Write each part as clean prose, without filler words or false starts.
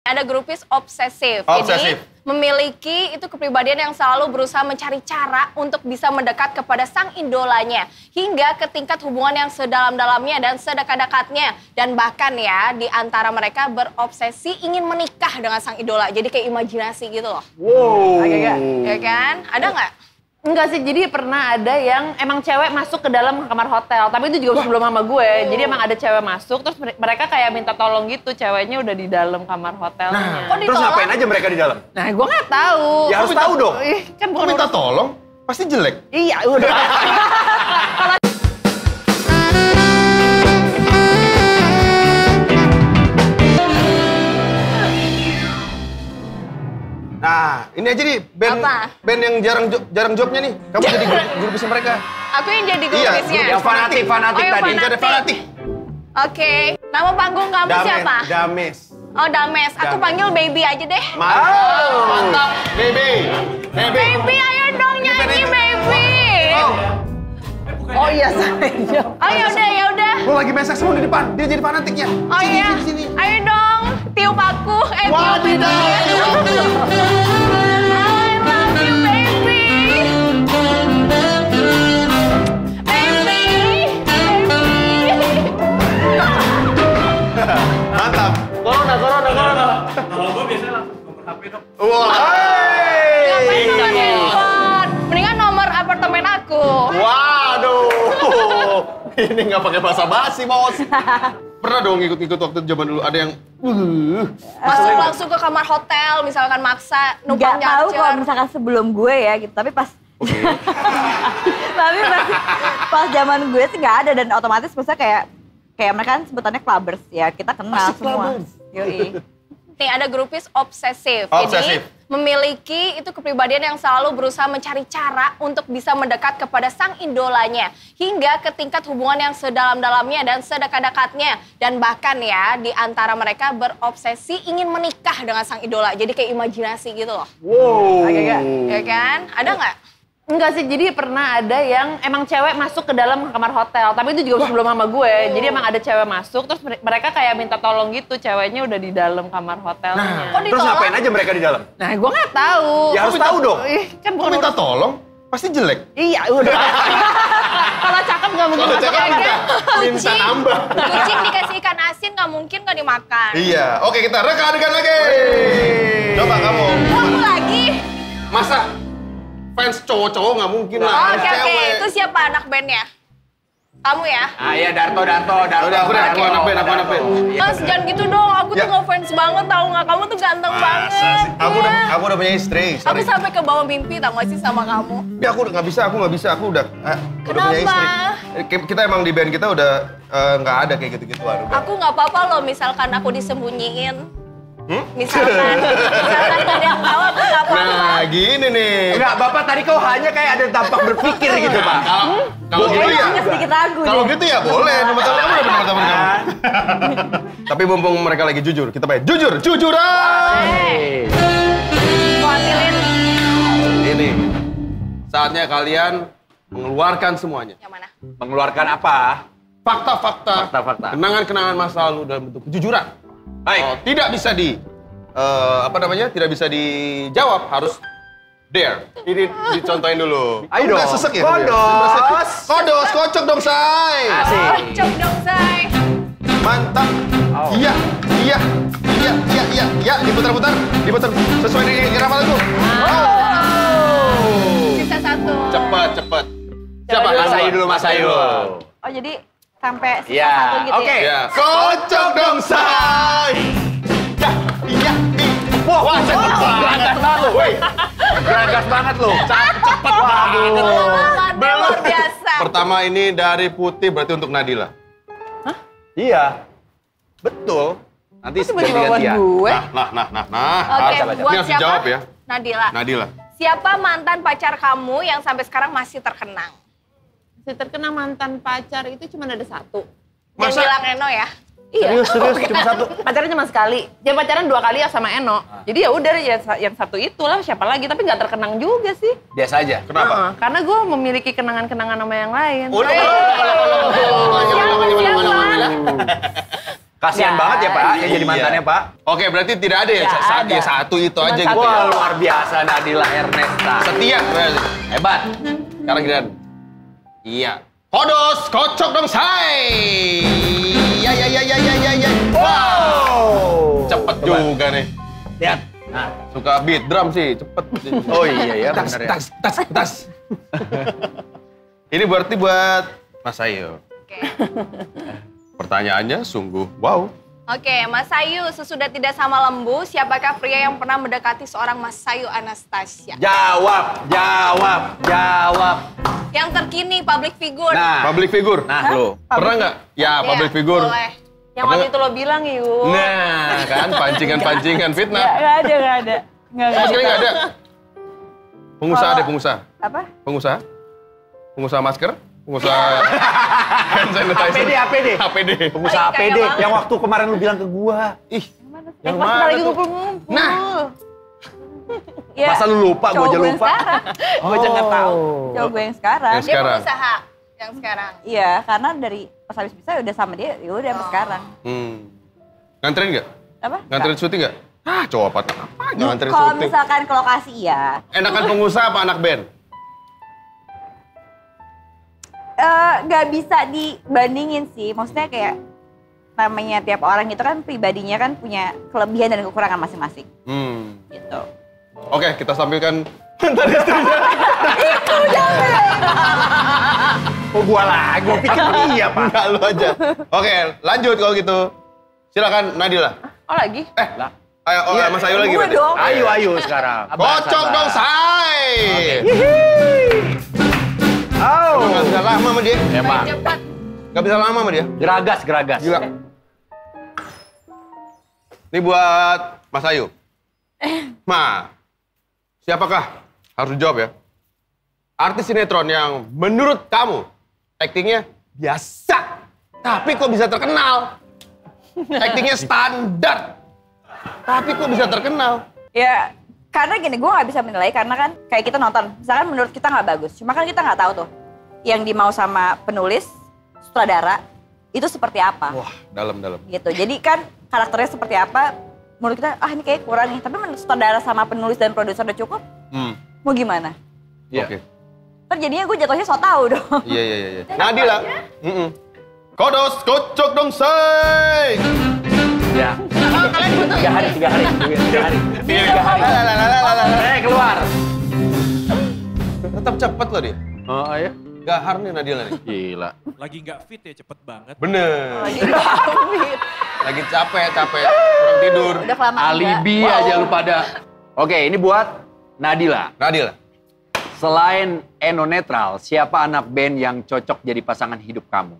Ada grupis obsesif. Jadi memiliki itu kepribadian yang selalu berusaha mencari cara untuk bisa mendekat kepada sang idolanya. Hingga ke tingkat hubungan yang sedalam-dalamnya dan sedekat-dekatnya. Dan bahkan ya di antara mereka berobsesi ingin menikah dengan sang idola. Jadi kayak imajinasi gitu loh. Wow. Agak-agak, ya kan? Ada nggak? Enggak sih, jadi pernah ada yang emang cewek masuk ke dalam kamar hotel. Tapi itu juga sebelum sama gue. Jadi emang ada cewek masuk, terus mereka kayak minta tolong gitu. Ceweknya udah di dalam kamar hotelnya. Nah, terus ngapain aja mereka di dalam? Nah, gue nggak tahu. Ya harus tahu dong. Kan bukan minta tolong, pasti jelek. Iya, udah. Nah, ini aja nih band yang jarang jobnya nih. Kamu jadi grupisnya mereka. Aku yang jadi grupisnya? Iya, yang fanatik tadi. Yang ada fanatik. Oke, nama panggung kamu siapa? Dames. Oh, Dames. Aku panggil Baby aja deh. Mantap. Baby. Baby, ayo dong nyanyi Baby. Oh iya, saya. Oh ya udah. Lo lagi main saksofon di depan, dia jadi fanatiknya. Oh iya. Ayo dong, tiup aku. Tiup aku. I love you, baby. Mantap. Corona. Kalau gue biasanya langsung nomor HP dong. Wah. Ngapain nomor handphone? Mendingan nomor apartemen aku. Waduh. Ini nggak pakai basa-basi, Bos. Pernah dong ikut-ikut waktu zaman dulu ada yang Masuk langsung ke kamar hotel, misalkan maksa numpang nggak tahu nyacer. kalau misalkan sebelum gue ya gitu, tapi pas tapi pas zaman gue sih nggak ada, dan otomatis misalnya kayak mereka kan sebutannya clubbers ya, kita kenal semua. Yoi. Nih ada grupis obsesif. Jadi memiliki itu kepribadian yang selalu berusaha mencari cara untuk bisa mendekat kepada sang idolanya. Hingga ke tingkat hubungan yang sedalam-dalamnya dan sedekat-dekatnya. Dan bahkan ya di antara mereka berobsesi ingin menikah dengan sang idola. Jadi kayak imajinasi gitu loh. wow. Agak-agak, ya kan? Ada nggak? Enggak sih, jadi pernah ada yang emang cewek masuk ke dalam kamar hotel. Tapi itu juga sebelum sama gue. Jadi emang ada cewek masuk, terus mereka kayak minta tolong gitu. Ceweknya udah di dalam kamar hotelnya. Terus ngapain aja mereka di dalam? Nah, gue nggak tahu. Ya harus tahu dong. Kan bukan minta tolong, pasti jelek. Iya, udah. Kalau cakep nggak mungkin masuk kamar. Minta nambah. Kucing dikasih ikan asin nggak mungkin kan dimakan. Iya, oke kita reka adegan lagi. Coba kamu. Kamu lagi? Masa fans cowok-cowok nggak mungkin lah. Oke. Itu siapa anak bandnya? Kamu ya? Ah iya, Darto. Udah, aku anak band. Mas jangan gitu dong, aku tuh ngefans banget tau nggak? Kamu tuh ganteng banget. Aku udah punya istri. Aku sampai ke bawah mimpi tau gak sih sama kamu? Ya aku nggak bisa, aku udah punya istri. Kita emang di band kita udah nggak ada kayak gitu-gituan. Aku nggak apa-apa loh misalkan aku disembunyiin. Misalkan ada yang tahu aku nggak apa-apa. Nah gini nih. Enggak, Bapak tadi kok hanya kayak ada tampak berpikir gitu, Pak. Kalau gitu ya. Agak sedikit ragu Kalau deh. gitu ya boleh, teman-teman kamu udah teman-teman kamu. Tapi mumpung mereka lagi jujur, kita main jujuran. Kuatilin. Ini saatnya kalian mengeluarkan semuanya. Yang mana? Mengeluarkan apa? Fakta-fakta. Fakta-fakta. Kenangan-kenangan masa lalu dalam bentuk kejujuran. Baik. Tidak bisa tidak bisa dijawab, harus dare. Ini dicontohin dulu. Ayo Kamu nggak dong. sesek ya? Kodos. Kocok dong, say. Asik. Cok dong, say. Mantap. Iya. Diputar. Sesuai dengan irama lagu. Sisa satu. Cepet. Siapa? Mas Ayu. Oh jadi sampai sisa Iya, satu gitu oke. ya? Ya. Kocok dong, say. Iya. Wah, cepet banget. Geragas banget lo. Cepet banget. Luar biasa. Pertama ini dari Putih, berarti untuk Nadila. Iya. Betul. Nanti Tiba-tiba buat ganti-gantian. gue. Oke, Ini buat harus siapa? dijawab ya. Nadila. Siapa mantan pacar kamu yang sampai sekarang masih terkenang? Si terkenal mantan pacar itu cuma ada satu. Yang bilang Eno ya? Iya. Serius, cuma satu. Pacarnya cuma sekali. Dia pacaran 2 kali ya sama Eno. Jadi ya udah ya yang satu itulah, siapa lagi, tapi nggak terkenang juga sih. Biasa aja. Kenapa? Karena gue memiliki kenangan-kenangan sama yang lain. Siapa? Kasihan Nggak banget ya Pak, yang jadi mantannya Pak. Oke, berarti tidak ada ya? Nggak ada. Ya satu itu Cuma aja satu. gitu ya? Wah, luar biasa Nadila Ernesta. Setia berarti. Hebat. Sekarang giliran. Iya. Kodos, kocok dong, say. Ya. Wow. Cepet juga nih. Lihat. Nah. Suka beat drum sih, cepet. Oh iya ya, Tas, benar ya. tas. Ini berarti buat Mas Ayu. Oke. Pertanyaannya sungguh wow. Oke, Mas Ayu, sesudah tidak sama lembu, siapakah pria yang pernah mendekati seorang Mas Ayu Anastasia? Jawab. Yang terkini, public figure. Nah, Public figure. nah lo. Pernah nggak? Ya, Iya, public figure. Boleh. Yang waktu itu lo bilang, Yu. Nah, kan pancingan fitnah. Nggak ada. Sama sekali nggak ada. Pengusaha deh, pengusaha. Apa? Pengusaha masker, pengusaha hand sanitizer. APD. Pengusaha Ay, kaya APD banget. yang waktu kemarin lu bilang ke gua. Ih, yang Pas kita mana lagi tuh? ngumpul-ngumpul. Nah. Ya, Masa lu lupa, gua cowok aja gue yang lupa. sekarang. Gue aja nggak tahu. Cowok gue yang sekarang. Yang Dia sekarang. pengusaha yang sekarang. Iya, karena dari pas habis bisa udah sama dia, ya udah sampai sekarang. Nganterin nggak? Apa? Nganterin syuting nggak? Ah, cowok apa? Nganterin Kalau syuting. misalkan ke lokasi ya, Enakan pengusaha apa anak band? nggak bisa dibandingin sih. Maksudnya kayak namanya tiap orang itu kan pribadinya kan punya kelebihan dan kekurangan masing-masing. Gitu. Oke, kita tampilkan mantan istrinya. Oh gua lagi, gua pikir iya Pak. Enggak, lu aja. Oke, lanjut kalau gitu. Silakan Nadila. Oh lagi? Lah. Ayo, Iya, Mas Ayu lagi gue berarti. dong. Ayo sekarang. Kocok dong, say. Oh. Nggak bisa lama sama dia. Emang. Cepat. Nggak bisa lama sama dia. Geragas. Gila. Ini buat Mas Ayu. Siapakah? Harus dijawab ya. Artis sinetron yang menurut kamu aktingnya biasa, tapi kok bisa terkenal? Aktingnya standar, tapi kok bisa terkenal? Ya, karena gini, gue nggak bisa menilai karena kan kayak kita nonton, misalkan menurut kita nggak bagus, cuma kan kita nggak tahu tuh yang dimau sama penulis, sutradara itu seperti apa. Wah, dalam. Gitu. Jadi kan karakternya seperti apa, menurut kita ini kayak kurang nih. Tapi menurut sutradara sama penulis dan produser udah cukup, mau gimana? Iya. Oke. Ntar jadinya gue jatuhnya so tau dong. Iya. Nadila. Kodos, kocok dong, say. Ya. Kalian butuh. 3 hari. 3 hari. Keluar. Tetap cepet loh dia. Oh iya. Gahar nih Nadila nih. Gila. Lagi nggak fit ya, cepet banget. Bener. Lagi capek, kurang tidur. Udah kelamaan Alibi enggak? aja lu pada. Oke, ini buat Nadila. Nadila. Selain Eno Netral, siapa anak band yang cocok jadi pasangan hidup kamu?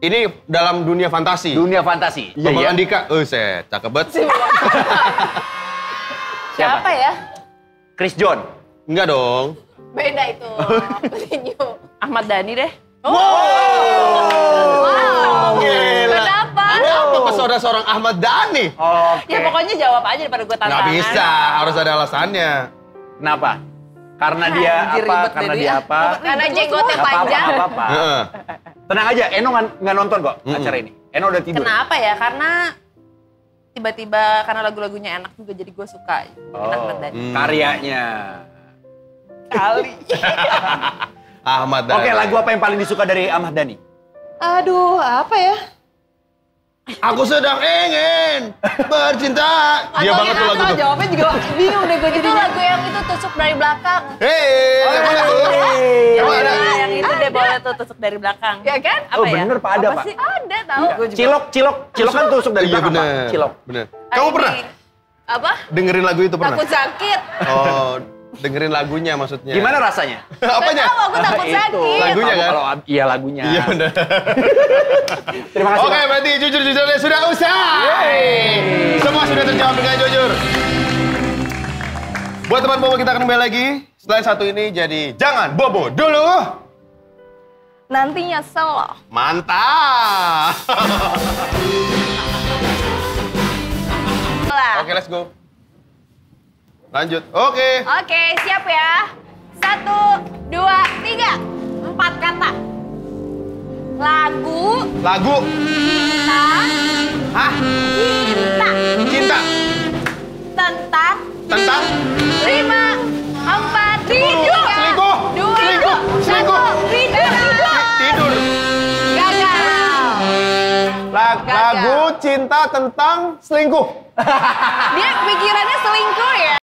Ini dalam dunia fantasi. Dunia fantasi. Bambang Andika. Set, cakep banget. Siapa ya? Chris John. Enggak dong. Beda itu. Petinju. Ahmad Dhani deh. Gila. Kenapa? Apa pesona seorang Ahmad Dhani? Oke. Ya pokoknya jawab aja daripada gue tantangan. Nggak bisa, harus ada alasannya. Kenapa? Karena dia Anjir, apa? ribet Karena deh dia dia. apa? Karena jenggotnya Nggak panjang. apa-apa. Heeh. Tenang aja, Eno nggak nonton kok acara ini. Eno udah tidur. Kenapa ya? Karena tiba-tiba karena lagu-lagunya enak juga jadi gue suka. Ahmad Dhani. Karyanya. Kali. Ahmad Dhani. Oke, lagu apa yang paling disuka dari Ahmad Dhani? Aduh, apa ya? Aku sedang ingin bercinta. Dia banget tuh lagu tuh. Jawabnya juga bingung deh gue Itu jadi. lagu yang itu tusuk dari belakang. Hei, yang mana tuh? Yang mana? Yang itu deh boleh tuh tusuk dari belakang. Ya kan? Apa Oh ya? bener Pak, ada Apa Pak. sih? Ada tahu. Cilok kan tusuk dari Iya belakang Pak. bener. Cilok. Bener. Kamu pernah Apa? dengerin lagu itu pernah? Takut sakit. Oh, dengerin lagunya maksudnya. Gimana rasanya? Apanya? Tahu aku takut Itu. sakit. Lagunya kan? Kalau iya lagunya. Iya bener. Terima kasih. Oke, Pak. berarti jujur-jujurnya sudah usai. Semua sudah terjawab dengan jujur. Buat teman bobo kita akan kembali lagi. Selain satu ini, jadi jangan bobo dulu. Nanti nyesel loh. Mantap. Lah. Oke, let's go. Lanjut. Oke. Oke, siap ya. 1, 2, 3. 4 kata. Lagu, Lagu. cinta, Hah? Cinta. Tentang Tentang 5, 4, 3, selingkuh. 2, Selingkuh. 1, Tidur. gagal. Lagu cinta tentang selingkuh. Dia pikirannya selingkuh ya.